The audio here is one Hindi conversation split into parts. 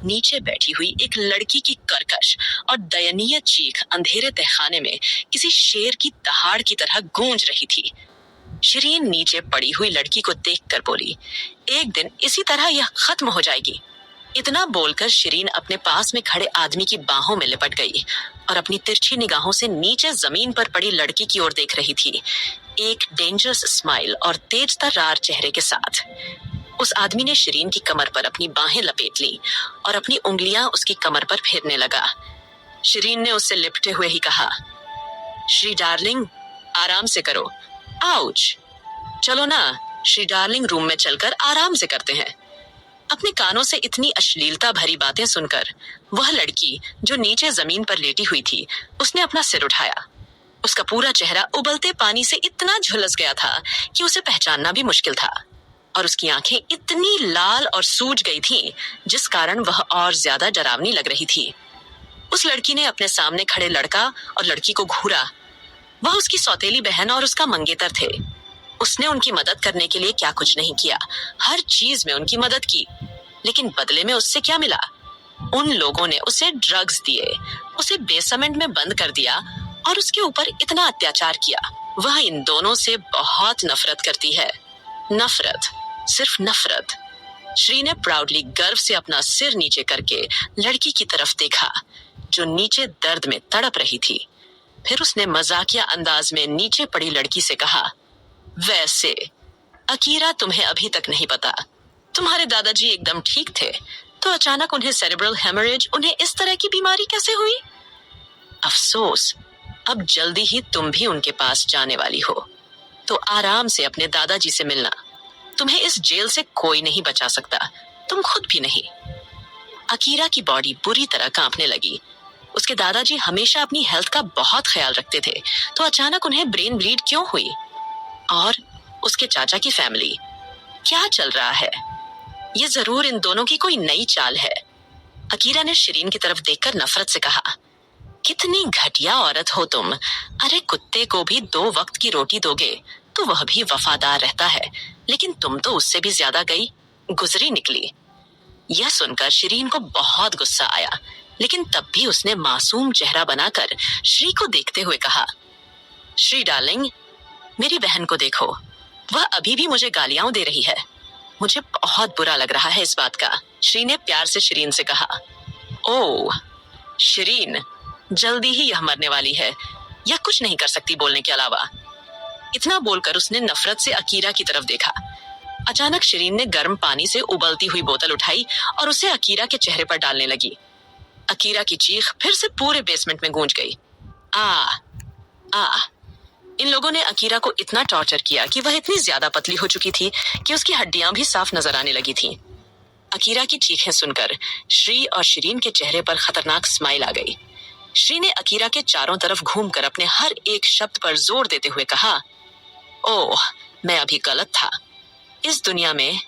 नीचे बैठी हुई एक लड़की की कर्कश और दयनीय चीख अंधेरे तहखाने में किसी शेर की दहाड़ की तरह गूंज रही थी। शिरीन नीचे पड़ी हुई लड़की को देखकर बोली, एक दिन इसी तरह यह खत्म हो जाएगी। इतना बोलकर शिरीन अपने पास में खड़े आदमी की बाहों में लिपट गई और अपनी तिरछी निगाहों से नीचे जमीन पर पड़ी लड़की की ओर देख रही थी, एक डेंजरस स्माइल और तेज तर्रार चेहरे के साथ। उस आदमी ने शिरीन की कमर पर अपनी बाहें लपेट ली और अपनी उंगलियां उसकी कमर पर फेरने लगा। शिरीन ने उससे लिपटे हुए ही कहा, श्री डार्लिंग, आराम से करो। आउच। चलो ना, श्री डार्लिंग, रूम में चलकर आराम से करते हैं। अपने कानों से इतनी अश्लीलता भरी बातें सुनकर वह लड़की जो नीचे जमीन पर लेटी हुई थी, उसने अपना सिर उठाया। उसका पूरा चेहरा उबलते पानी से इतना झुलस गया था कि उसे पहचानना भी मुश्किल था, और उसकी आंखें इतनी लाल और सूज गई थीं, जिस कारण वह और ज्यादा डरावनी लग रही थी। उस लड़की ने अपने सामने खड़े लड़का और लड़की को घूरा। वह उसकी सौतेली बहन और उसका मंगेतर थे। उसने उनकी मदद करने के लिए क्या कुछ नहीं किया, हर चीज में उनकी मदद की, लेकिन बदले में उससे क्या मिला? उन लोगों ने उसे ड्रग्स दिए, उसे बेसमेंट में बंद कर दिया और उसके ऊपर इतना अत्याचार किया। वह इन दोनों से बहुत नफरत करती है। नफरत, सिर्फ नफरत। श्री ने प्राउडली गर्व से अपना सिर नीचे करके लड़की की तरफ देखा, जो नीचे दर्द में तड़प रही थी। फिर उसने मजाकिया अंदाज में नीचे पड़ी लड़की से कहा, वैसे अकीरा, तुम्हें अभी तक नहीं पता, तुम्हारे दादाजी एकदम ठीक थे, तो अचानक उन्हें सेरेब्रल हेमरेज, उन्हें इस तरह की बीमारी कैसे हुई? अफसोस, अब जल्दी ही तुम भी उनके पास जाने वाली हो, तो आराम से अपने दादाजी से मिलना। तुम्हें इस जेल से कोई नहीं बचा सकता, तुम खुद भी नहीं। अकीरा की बॉडी बुरी तरह कांपने लगी। उसके दादाजी हमेशा अपनी हेल्थ का बहुत ख्याल रखते थे, तो अचानक उन्हें ब्रेन ब्लीड क्यों हुई? और उसके चाचा की फैमिली, क्या चल रहा है? ये जरूर इन दोनों की कोई नई चाल है। अकीरा ने शिरीन की तरफ देखकर नफरत से कहा, कितनी घटिया औरत हो तुम। अरे, कुत्ते को भी 2 वक्त की रोटी दोगे तो वह भी वफादार रहता है, लेकिन तुम तो उससे भी ज्यादा गुजरी निकली। यह सुनकर शिरीन को बहुत गुस्सा आया, लेकिन तब भी उसने मासूम चेहरा बनाकर श्री को देखते हुए कहा, श्री डार्लिंग, मेरी बहन को देखो, वह अभी भी मुझे गालियां दे रही है। मुझे बहुत बुरा लग रहा है इस बात का। श्री ने प्यार से शिरीन से कहा, ओह शिरीन, जल्दी ही यह मरने वाली है, यह कुछ नहीं कर सकती बोलने के अलावा। इतना बोलकर उसने नफरत से अकीरा की तरफ देखा। अचानक शिरीन ने गर्म पानी से उबलती हुई बोतल उठाई और उसे अकीरा के चेहरे पर डालने लगी। अकीरा की चीख फिर से पूरे बेसमेंट में गूंज गई। आ इन लोगों ने अकीरा को इतना टॉर्चर किया कि वह इतनी ज्यादा पतली हो चुकी थी कि उसकी हड्डियां भी साफ नजर आने लगी थीं। अकीरा की चीखें सुनकर श्री और शिरीन के चेहरे पर खतरनाक स्माइल आ गई। श्री ने अकीरा के चारों तरफ घूमकर अपने हर एक शब्द पर जोर देते हुए कहा, ओह, मैं अभी गलत था। इस दुनिया में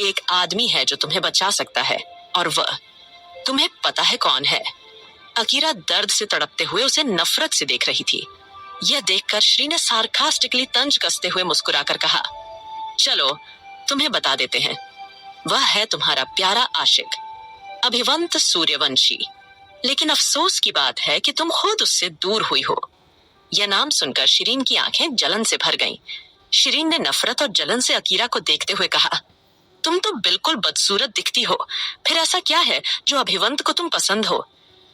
एक आदमी है जो तुम्हें बचा सकता है, और वह तुम्हें पता है कौन है? अकीरा दर्द से तड़पते हुए उसे नफरत से देख रही थी। यह देखकर श्री ने सार्कास्टिकली तंज कसते हुए मुस्कुराकर कहा, चलो तुम्हें बता देते हैं। वह है तुम्हारा प्यारा आशिक, अभिवंत सूर्यवंशी। लेकिन अफसोस की बात है कि तुम खुद उससे दूर हुई हो। यह नाम सुनकर शिरीन की आंखें जलन से भर गईं। शिरीन ने नफरत और जलन से अकीरा को देखते हुए कहा, तुम तो बिल्कुल बदसूरत दिखती हो, फिर ऐसा क्या है जो अभिवंत को तुम पसंद हो?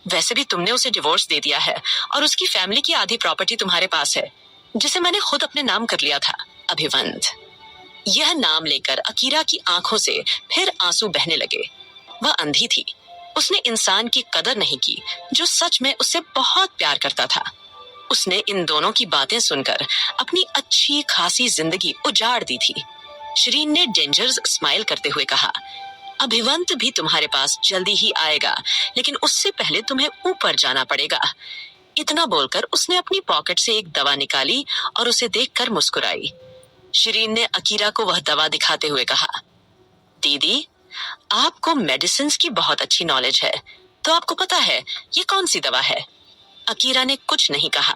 वैसे भी तुमने उसे डिवोर्स दे दिया है और उसकी फैमिली की आधी प्रॉपर्टी तुम्हारे पास है, जिसे मैंने खुद अपने नाम कर लिया था, अभिवंत। यह नाम लेकर अकीरा की आंखों से फिर आंसू बहने लगे। वह अंधी थी, उसने इंसान की कदर नहीं की जो सच में उससे बहुत प्यार करता था। उसने इन दोनों की बातें सुनकर अपनी अच्छी खासी जिंदगी उजाड़ दी थी। शिरीन ने डेंजरस स्माइल करते हुए कहा, अभिवंत भी तुम्हारे पास जल्दी ही आएगा, लेकिन उससे पहले तुम्हें ऊपर जाना पड़ेगा। इतना बोलकर उसने अपनी पॉकेट से एक दवा निकाली और उसे देखकर मुस्कुराई। शिरीन ने अकीरा को वह दवा दिखाते हुए कहा, दीदी, आपको मेडिसिन्स की बहुत अच्छी नॉलेज है, तो आपको पता है ये कौन सी दवा है? अकीरा ने कुछ नहीं कहा,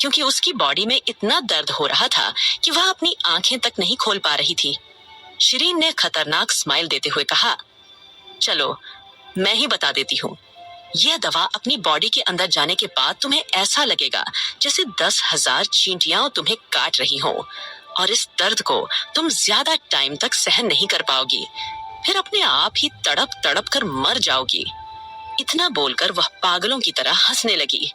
क्योंकि उसकी बॉडी में इतना दर्द हो रहा था कि वह अपनी आंखें तक नहीं खोल पा रही थी। शिरीन ने खतरनाक स्माइल देते हुए कहा, चलो मैं ही बता देती हूँ। यह दवा अपनी बॉडी के अंदर जाने के बाद तुम्हें ऐसा लगेगा जैसे 10,000 चींटियां तुम्हें काट रही हों, और इस दर्द को तुम ज्यादा टाइम तक सहन नहीं कर पाओगी। फिर अपने आप ही तड़प तड़प कर मर जाओगी। इतना बोलकर वह पागलों की तरह हंसने लगी।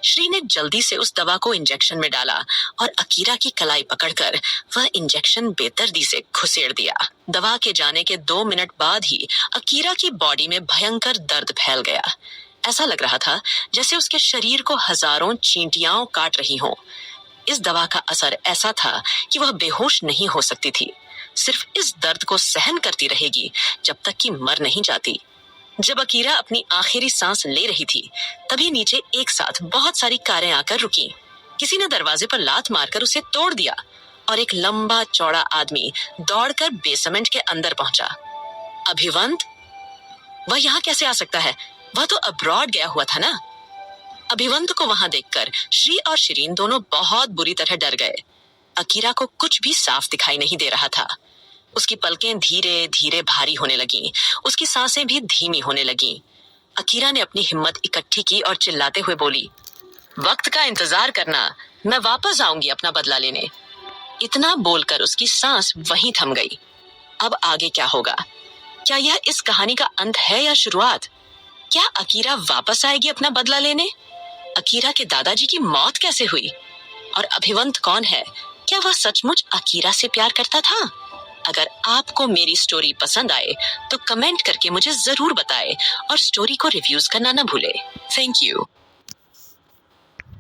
श्री ने जल्दी से उस दवा को इंजेक्शन में डाला और अकीरा की कलाई पकड़कर वह इंजेक्शन बेदर्दी से घुसेड़ दिया। दवा के जाने के 2 मिनट बाद ही अकीरा की बॉडी में भयंकर दर्द फैल गया। ऐसा लग रहा था जैसे उसके शरीर को हजारों चींटियां काट रही हों। इस दवा का असर ऐसा था कि वह बेहोश नहीं हो सकती थी, सिर्फ इस दर्द को सहन करती रहेगी जब तक कि मर नहीं जाती। जब अकीरा अपनी आखिरी सांस ले रही थी, तभी नीचे एक साथ बहुत सारी कारें आकर रुकी। किसी ने दरवाजे पर लात मारकर उसे तोड़ दिया और एक लंबा चौड़ा आदमी दौड़कर बेसमेंट के अंदर पहुंचा। अभिवंत? वह यहाँ कैसे आ सकता है? वह तो अब्रॉड गया हुआ था ना। अभिवंत को वहां देखकर श्री और शिरीन दोनों बहुत बुरी तरह डर गए। अकीरा को कुछ भी साफ दिखाई नहीं दे रहा था। उसकी पलकें धीरे धीरे भारी होने लगीं, उसकी सांसें भी धीमी होने लगीं। अकीरा ने अपनी हिम्मत इकट्ठी की और चिल्लाते हुए बोली, वक्त का इंतजार करना, मैं वापस आऊंगी अपना बदला लेने। इतना बोलकर उसकी सांस वहीं थम गई। अब आगे क्या होगा? क्या यह इस कहानी का अंत है या शुरुआत? क्या अकीरा वापस आएगी अपना बदला लेने? अकीरा के दादाजी की मौत कैसे हुई? और अभिवंत कौन है? क्या वह सचमुच अकीरा से प्यार करता था? अगर आपको मेरी स्टोरी पसंद आए तो कमेंट करके मुझे जरूर बताएं और स्टोरी को रिव्यूज करना ना भूले। Thank you.